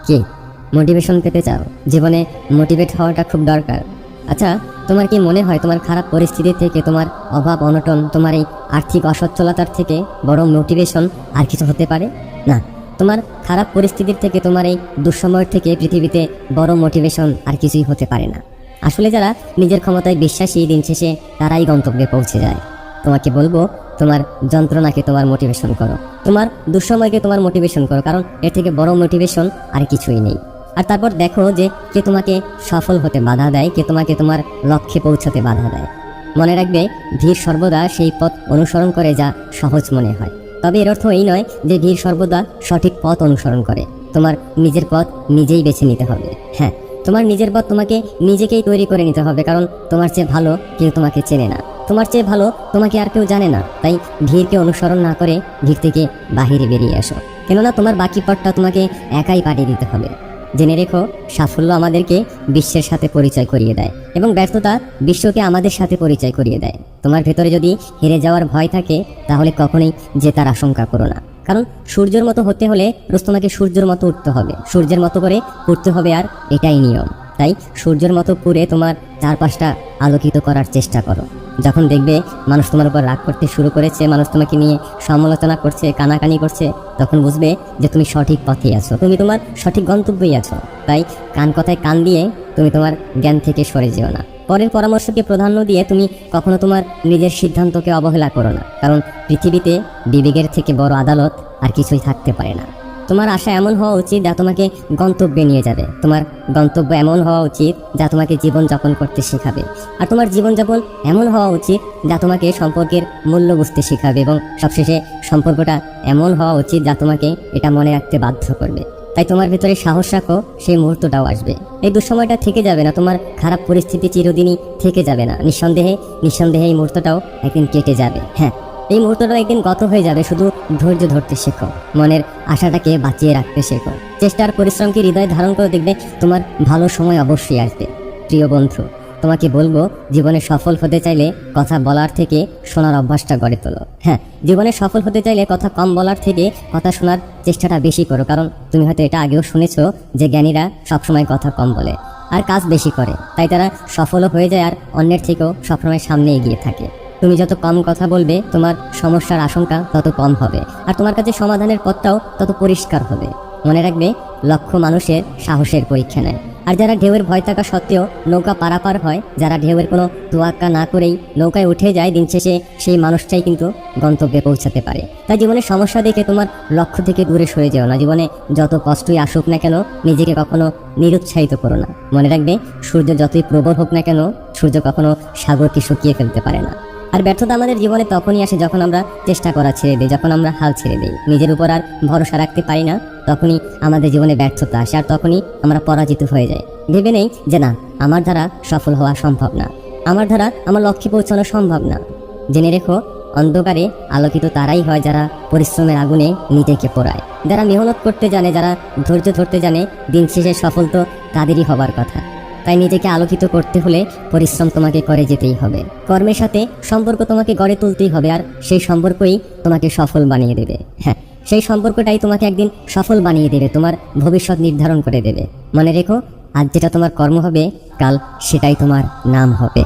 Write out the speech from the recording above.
কি মোটিভেশন পেতে চাও? জীবনে মোটিভেট হওয়াটা খুব দরকার। আচ্ছা, তোমার কি মনে হয় তোমার খারাপ পরিস্থিতি থেকে, তোমার অভাব অনটন, তোমার এই আর্থিক অসচ্ছলতার থেকে বড় মোটিভেশন আর কিছু হতে পারে? না, তোমার খারাপ পরিস্থিতির থেকে, তোমার এই দুঃসময়ের থেকে পৃথিবীতে বড় মোটিভেশন আর কিছুই হতে পারে না। আসলে যারা নিজের ক্ষমতায় বিশ্বাসী, দিন শেষে তারাই গন্তব্যে পৌঁছে যায়। তোমাকে বলবো, তোমার যন্ত্রণাকে তোমার মোটিভেশন করো, তোমার দুঃসময়কে তোমার মোটিভেশন করো, কারণ এর থেকে বড় মোটিভেশন আর কিছুই নেই। আর তারপর দেখো যে কে তোমাকে সফল হতে বাধা দেয়, কে তোমাকে তোমার লক্ষ্যে পৌঁছাতে বাধা দেয়। মনে রাখবে, ধীর সর্বদা সেই পথ অনুসরণ করে যা সহজ মনে হয়। তবে এর অর্থ এই নয় যে ধীর সর্বদা সঠিক পথ অনুসরণ করে। তোমার নিজের পথ নিজেই বেছে নিতে হবে। হ্যাঁ, তোমার নিজের পথ তোমাকে নিজেকেই তৈরি করে নিতে হবে, কারণ তোমার চেয়ে ভালো কেউ তোমাকে চেনে না, তোমার চেয়ে ভালো তোমাকে আর কেউ জানে না। তাই ধীরকে অনুসরণ না করে ধীর থেকে বাহিরে বেরিয়ে আসো, কেননা তোমার বাকি পথটা তোমাকে একাই পাড়ি দিতে হবে। জেনে রেখো, সাফল্য আমাদেরকে বিশ্বের সাথে পরিচয় করিয়ে দেয় এবং ব্যর্থতা বিশ্বকে আমাদের সাথে পরিচয় করিয়ে দেয়। তোমার ভেতরে যদি হেরে যাওয়ার ভয় থাকে, তাহলে কখনোই জেতার আশঙ্কা করো না, কারণ সূর্যের মতো হতে হলে রোজ তোমাকে সূর্যের মতো উঠতে হবে, সূর্যের মতো করে উঠতে হবে, আর এটাই নিয়ম। তাই সূর্যের মতো পুরে তোমার চারপাশটা আলোকিত করার চেষ্টা করো। যখন দেখবে মানুষ তোমার উপর রাগ করতে শুরু করেছে, মানুষ তোমাকে নিয়ে সমালোচনা করছে, কানাকানি করছে, তখন বুঝবে যে তুমি সঠিক পথেই আছো, তুমি তোমার সঠিক গন্তব্যেই আছো। তাই কান কথায় কান দিয়ে তুমি তোমার জ্ঞান থেকে সরে যেও না। পরের পরামর্শকে প্রাধান্য দিয়ে তুমি কখনো তোমার নিজের সিদ্ধান্তকে অবহেলা করো না, কারণ পৃথিবীতে বিবেকের থেকে বড় আদালত আর কিছুই থাকতে পারে না। তোমার আশা এমন হওয়া উচিত যা তোমাকে গন্তব্যে নিয়ে যাবে, তোমার গন্তব্য এমন হওয়া উচিত যা তোমাকে জীবনযাপন করতে শেখাবে, আর তোমার জীবনযাপন এমন হওয়া উচিত যা তোমাকে সম্পর্কের মূল্য বুঝতে শেখাবে, এবং সবশেষে সম্পর্কটা এমন হওয়া উচিত যা তোমাকে এটা মনে রাখতে বাধ্য করবে। তাই তোমার ভেতরে সাহস রাখো, সেই মুহূর্তটাও আসবে। এই দুঃসময়টা থেকে যাবে না, তোমার খারাপ পরিস্থিতি চিরদিনই থেকে যাবে না। নিঃসন্দেহে এই মুহূর্তটাও একদিন কেটে যাবে। হ্যাঁ, এই মুহূর্তটা একদিন গত হয়ে যাবে। শুধু ধৈর্য ধরতে শেখো, মনের আশাটাকে বাঁচিয়ে রাখতে শেখো, চেষ্টার পরিশ্রমকে হৃদয়ে ধারণ করে দেখবে তোমার ভালো সময় অবশ্যই আসবে। প্রিয় বন্ধু, তোমাকে বলবো, জীবনে সফল হতে চাইলে কথা বলার থেকে শোনার অভ্যাসটা গড়ে তোলো। হ্যাঁ, জীবনে সফল হতে চাইলে কথা কম বলার থেকে কথা শোনার চেষ্টাটা বেশি করো, কারণ তুমি হয়তো এটা আগেও শুনেছো যে জ্ঞানীরা সবসময় কথা কম বলে আর কাজ বেশি করে, তাই তারা সফলও হয়ে যায় আর অন্যের থেকেও সবসময় সামনে এগিয়ে থাকে। তুমি যত কম কথা বলবে, তোমার সমস্যার আশঙ্কা তত কম হবে, আর তোমার কাছে সমাধানের পথটাও তত পরিষ্কার হবে। মনে রাখবে, লক্ষ্য মানুষের সাহসের পরীক্ষা নেয়, আর যারা ঢেউয়ের ভয় থাকা সত্ত্বেও নৌকা পারাপার হয়, যারা ঢেউয়ের কোনো তোয়াক্কা না করেই নৌকায় উঠে যায়, দিন শেষে সেই মানুষটাই কিন্তু গন্তব্যে পৌঁছাতে পারে। তাই জীবনের সমস্যা দেখে তোমার লক্ষ্য থেকে দূরে সরে যেও না। জীবনে যত কষ্টই আসুক না কেন, নিজেকে কখনো নিরুৎসাহিত করো না। মনে রাখবে, সূর্য যতই প্রবল হোক না কেন, সূর্য কখনো সাগরকে শুকিয়ে ফেলতে পারে না। আর ব্যর্থতা আমাদের জীবনে তখনই আসে যখন আমরা চেষ্টা করা ছেড়ে দিই, যখন আমরা হাল ছেড়ে দিই, নিজের উপর আর ভরসা রাখতে পারি না, তখনই আমাদের জীবনে ব্যর্থতা আসে, আর তখনই আমরা পরাজিত হয়ে যাই। ভেবে নেই যে না, আমার দ্বারা সফল হওয়া সম্ভব না, আমার দ্বারা আমার লক্ষ্যে পৌঁছানো সম্ভব না। জেনে রেখো, অন্ধকারে আলোকিত তারাই হয় যারা পরিশ্রমের আগুনে নিজেকে পোড়ায়, যারা মেহনত করতে জানে, যারা ধৈর্য ধরতে জানে। দিন শেষে সফল তো তাদেরই হবার কথা। তাই নিজেকে আলোকিত করতে হলে পরিশ্রম তোমাকে করে যেতেই হবে। কর্মের সাথে সম্পর্ক তোমাকে গড়ে তুলতেই হবে, আর সেই সম্পর্কই তোমাকে সফল বানিয়ে দেবে। হ্যাঁ, সেই সম্পর্কটাই তোমাকে একদিন সফল বানিয়ে দেবে, তোমার ভবিষ্যৎ নির্ধারণ করে দেবে। মনে রেখো, আজ যেটা তোমার কর্ম হবে, কাল সেটাই তোমার নাম হবে।